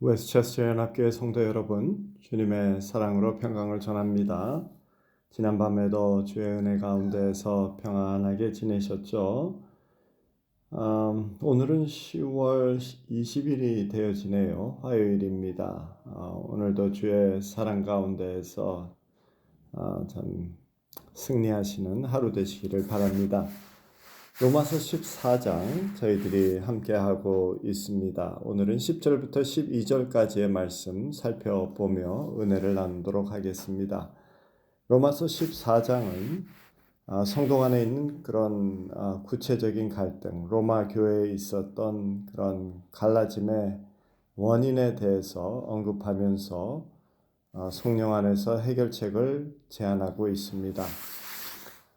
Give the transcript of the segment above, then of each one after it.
웨스체스터 연합교회 성도 여러분, 주님의 사랑으로 평강을 전합니다. 지난밤에도 주의 은혜 가운데에서 평안하게 지내셨죠? 오늘은 10월 20일이 되어지네요. 화요일입니다. 오늘도 주의 사랑 가운데에서 참 승리하시는 하루 되시기를 바랍니다. 로마서 14장 저희들이 함께하고 있습니다. 오늘은 10절부터 12절까지의 말씀 살펴보며 은혜를 나누도록 하겠습니다. 로마서 14장은 성도 간에 있는 그런 구체적인 갈등, 로마 교회에 있었던 그런 갈라짐의 원인에 대해서 언급하면서 성령 안에서 해결책을 제안하고 있습니다.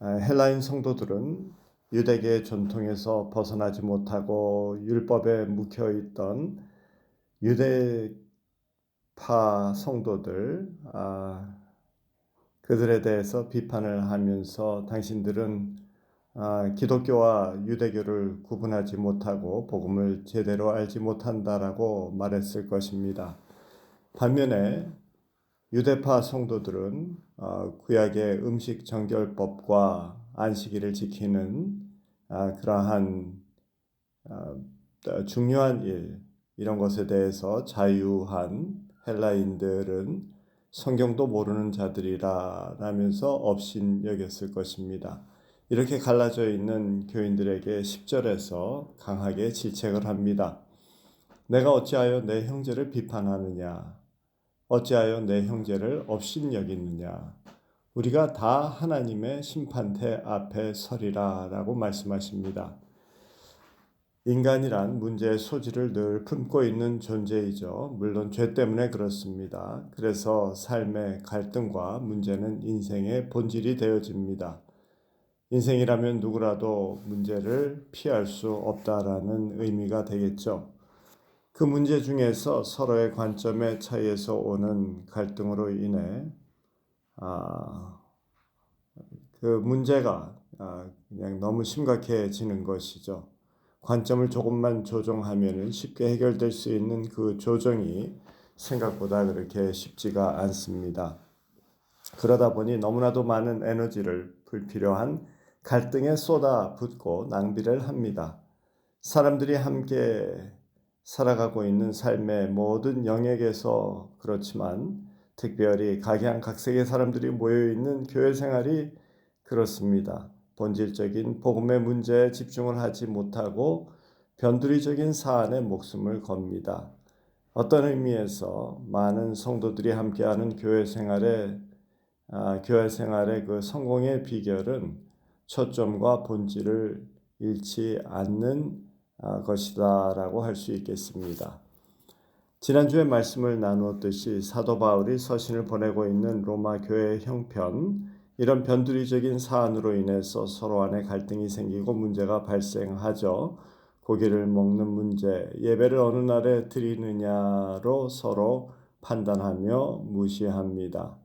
헬라인 성도들은 유대계의 전통에서 벗어나지 못하고 율법에 묵혀있던 유대파 성도들, 그들에 대해서 비판을 하면서 당신들은 기독교와 유대교를 구분하지 못하고 복음을 제대로 알지 못한다라고 말했을 것입니다. 반면에 유대파 성도들은 구약의 음식 정결법과 안식일을 지키는 그러한 중요한 일, 이런 것에 대해서 자유한 헬라인들은 성경도 모르는 자들이라면서 업신여겼을 것입니다. 이렇게 갈라져 있는 교인들에게 10절에서 강하게 질책을 합니다. 내가 어찌하여 내 형제를 비판하느냐? 어찌하여 내 형제를 업신여기느냐? 우리가 다 하나님의 심판대 앞에 서리라 라고 말씀하십니다. 인간이란 문제의 소지를 늘 품고 있는 존재이죠. 물론 죄 때문에 그렇습니다. 그래서 삶의 갈등과 문제는 인생의 본질이 되어집니다. 인생이라면 누구라도 문제를 피할 수 없다라는 의미가 되겠죠. 그 문제 중에서 서로의 관점의 차이에서 오는 갈등으로 인해 그 문제가 그냥 너무 심각해지는 것이죠. 관점을 조금만 조정하면 쉽게 해결될 수 있는 그 조정이 생각보다 그렇게 쉽지가 않습니다. 그러다 보니 너무나도 많은 에너지를 불필요한 갈등에 쏟아붓고 낭비를 합니다. 사람들이 함께 살아가고 있는 삶의 모든 영역에서 그렇지만 특별히 각양각색의 사람들이 모여있는 교회 생활이 그렇습니다. 본질적인 복음의 문제에 집중을 하지 못하고 변두리적인 사안에 목숨을 겁니다. 어떤 의미에서 많은 성도들이 함께하는 교회 생활의 그 성공의 비결은 초점과 본질을 잃지 않는 것이다라고 할 수 있겠습니다. 지난주에 말씀을 나누었듯이 사도 바울이 서신을 보내고 있는 로마 교회의 형편, 이런 변두리적인 사안으로 인해서 서로 안에 갈등이 생기고 문제가 발생하죠. 고기를 먹는 문제, 예배를 어느 날에 드리느냐로 서로 판단하며 무시합니다.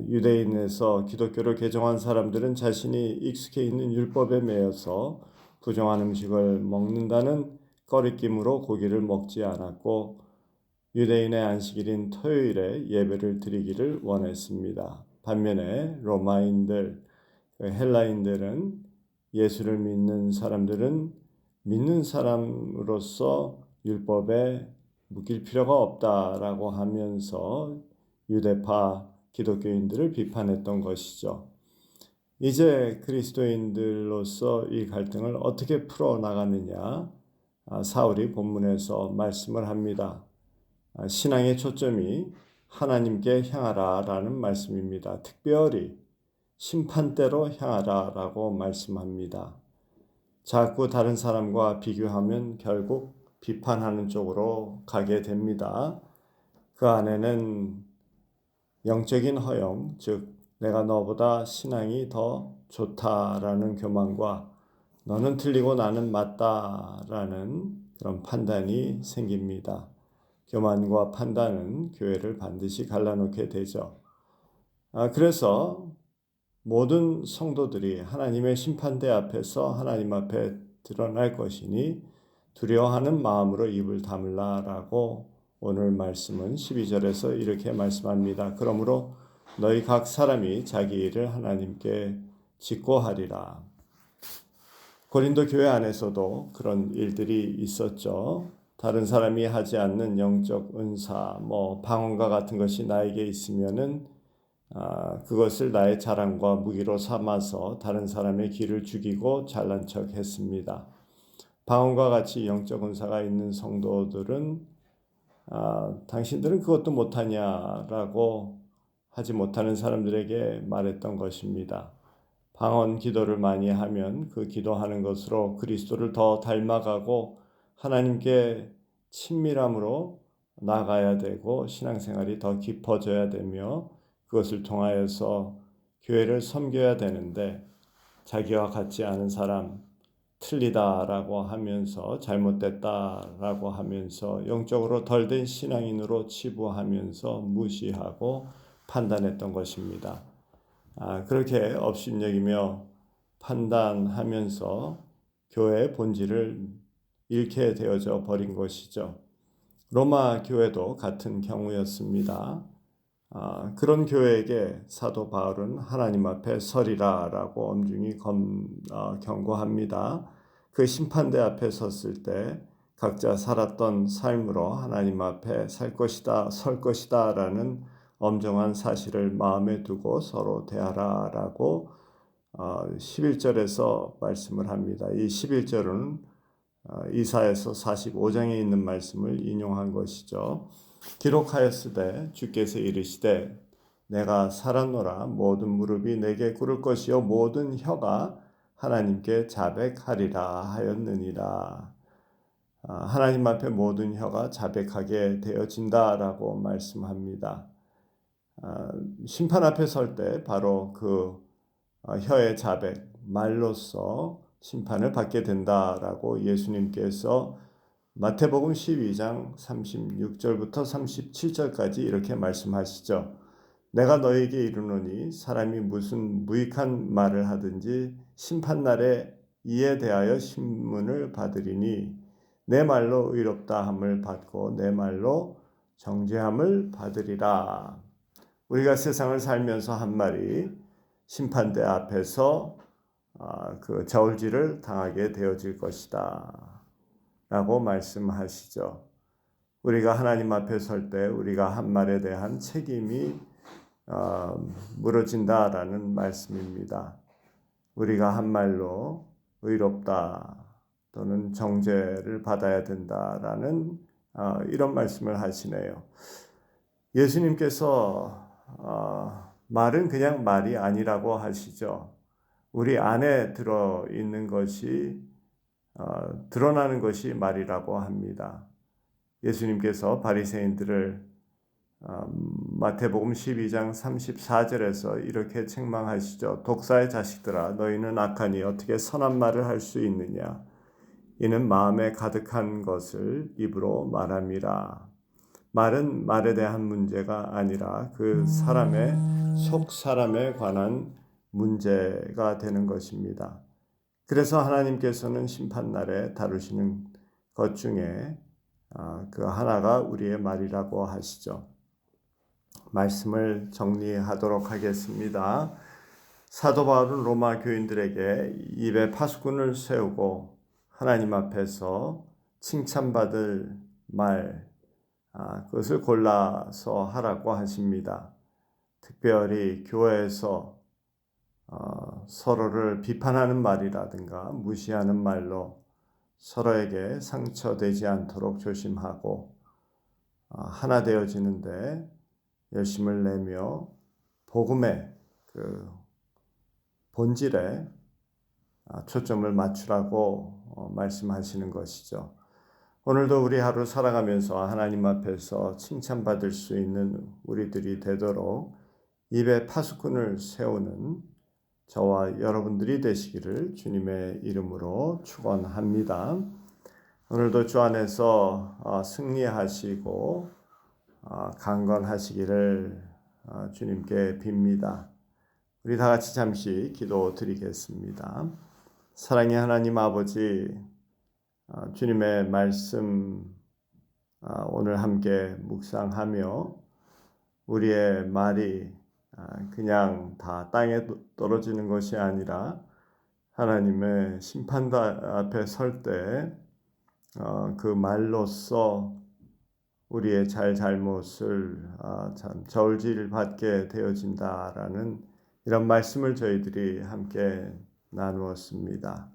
유대인에서 기독교를 개종한 사람들은 자신이 익숙해 있는 율법에 매여서 부정한 음식을 먹는다는 꺼리낌으로 고기를 먹지 않았고 유대인의 안식일인 토요일에 예배를 드리기를 원했습니다. 반면에 로마인들, 헬라인들은 예수를 믿는 사람들은 믿는 사람으로서 율법에 묶일 필요가 없다라고 하면서 유대파 기독교인들을 비판했던 것이죠. 이제 그리스도인들로서 이 갈등을 어떻게 풀어나가느냐? 사울이 본문에서 말씀을 합니다. 신앙의 초점이 하나님께 향하라라는 말씀입니다. 특별히 심판대로 향하라라고 말씀합니다. 자꾸 다른 사람과 비교하면 결국 비판하는 쪽으로 가게 됩니다. 그 안에는 영적인 허영, 즉 내가 너보다 신앙이 더 좋다라는 교만과 너는 틀리고 나는 맞다라는 그런 판단이 생깁니다. 교만과 판단은 교회를 반드시 갈라놓게 되죠. 그래서 모든 성도들이 하나님의 심판대 앞에서 하나님 앞에 드러날 것이니 두려워하는 마음으로 입을 다물라라고 오늘 말씀은 12절에서 이렇게 말씀합니다. 그러므로 너희 각 사람이 자기 일을 하나님께 짓고 하리라. 고린도 교회 안에서도 그런 일들이 있었죠. 다른 사람이 하지 않는 영적 은사, 방언과 같은 것이 나에게 있으면은 그것을 나의 자랑과 무기로 삼아서 다른 사람의 길을 죽이고 잘난 척 했습니다. 방언과 같이 영적 은사가 있는 성도들은 당신들은 그것도 못하냐라고 하지 못하는 사람들에게 말했던 것입니다. 방언 기도를 많이 하면 그 기도하는 것으로 그리스도를 더 닮아가고 하나님께 친밀함으로 나가야 되고 신앙생활이 더 깊어져야 되며 그것을 통하여서 교회를 섬겨야 되는데 자기와 같지 않은 사람, 틀리다라고 하면서 잘못됐다라고 하면서 영적으로 덜 된 신앙인으로 치부하면서 무시하고 판단했던 것입니다. 그렇게 업신여기며 판단하면서 교회의 본질을 잃게 되어져 버린 것이죠. 로마 교회도 같은 경우였습니다. 그런 교회에게 사도 바울은 하나님 앞에 서리라라고 엄중히 경고합니다. 그 심판대 앞에 섰을 때 각자 살았던 삶으로 하나님 앞에 설 것이다라는 엄정한 사실을 마음에 두고 서로 대하라라고 11절에서 말씀을 합니다. 이 11절은 이사야서 45장에 있는 말씀을 인용한 것이죠. 기록하였으되 주께서 이르시되 내가 살았노라 모든 무릎이 내게 꿇을 것이요 모든 혀가 하나님께 자백하리라 하였느니라. 하나님 앞에 모든 혀가 자백하게 되어진다라고 말씀합니다. 심판 앞에 설 때 바로 그 혀의 자백, 말로써 심판을 받게 된다라고 예수님께서 마태복음 12장 36절부터 37절까지 이렇게 말씀하시죠. 내가 너에게 이르노니 사람이 무슨 무익한 말을 하든지 심판날에 이에 대하여 신문을 받으리니 내 말로 의롭다 함을 받고 내 말로 정죄함을 받으리라. 우리가 세상을 살면서 한 말이 심판대 앞에서 그 저울질을 당하게 되어질 것이다 라고 말씀하시죠. 우리가 하나님 앞에 설 때 우리가 한 말에 대한 책임이 물어진다라는 말씀입니다. 우리가 한 말로 의롭다 또는 정죄를 받아야 된다라는 이런 말씀을 하시네요. 예수님께서 말은 그냥 말이 아니라고 하시죠. 우리 안에 들어있는 것이 드러나는 것이 말이라고 합니다. 예수님께서 바리새인들을 마태복음 12장 34절에서 이렇게 책망하시죠. 독사의 자식들아 너희는 악하니 어떻게 선한 말을 할 수 있느냐. 이는 마음에 가득한 것을 입으로 말함이라. 말은 말에 대한 문제가 아니라 그 사람의 속 사람에 관한 문제가 되는 것입니다. 그래서 하나님께서는 심판날에 다루시는 것 중에 그 하나가 우리의 말이라고 하시죠. 말씀을 정리하도록 하겠습니다. 사도 바울은 로마 교인들에게 입에 파수꾼을 세우고 하나님 앞에서 칭찬받을 말, 그것을 골라서 하라고 하십니다. 특별히 교회에서 서로를 비판하는 말이라든가 무시하는 말로 서로에게 상처되지 않도록 조심하고 하나 되어지는데 열심을 내며 복음의 그 본질에 초점을 맞추라고 말씀하시는 것이죠. 오늘도 우리 하루 살아가면서 하나님 앞에서 칭찬받을 수 있는 우리들이 되도록 입에 파수꾼을 세우는 저와 여러분들이 되시기를 주님의 이름으로 축원합니다. 오늘도 주 안에서 승리하시고 강건하시기를 주님께 빕니다. 우리 다 같이 잠시 기도드리겠습니다. 사랑의 하나님 아버지, 주님의 말씀 오늘 함께 묵상하며 우리의 말이 그냥 다 땅에 떨어지는 것이 아니라 하나님의 심판대 앞에 설 때 그 말로써 우리의 잘못을 참 저울질 받게 되어진다라는 이런 말씀을 저희들이 함께 나누었습니다.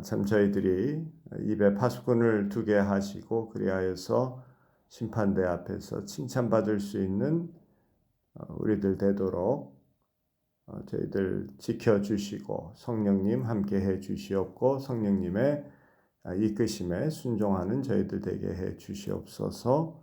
참 저희들이 입에 파수꾼을 두게 하시고 그리하여서 심판대 앞에서 칭찬받을 수 있는 우리들 되도록 저희들 지켜주시고 성령님 함께해 주시옵고 성령님의 이끄심에 순종하는 저희들 되게 해 주시옵소서.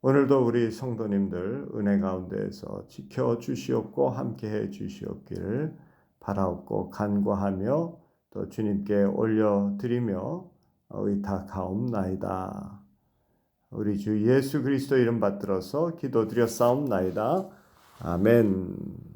오늘도 우리 성도님들 은혜 가운데에서 지켜주시옵고 함께해 주시옵기를 바라옵고 간구하며 또 주님께 올려드리며 의탁하옵나이다. 우리 주 예수 그리스도 이름 받들어서 기도드렸사옵나이다. 아멘.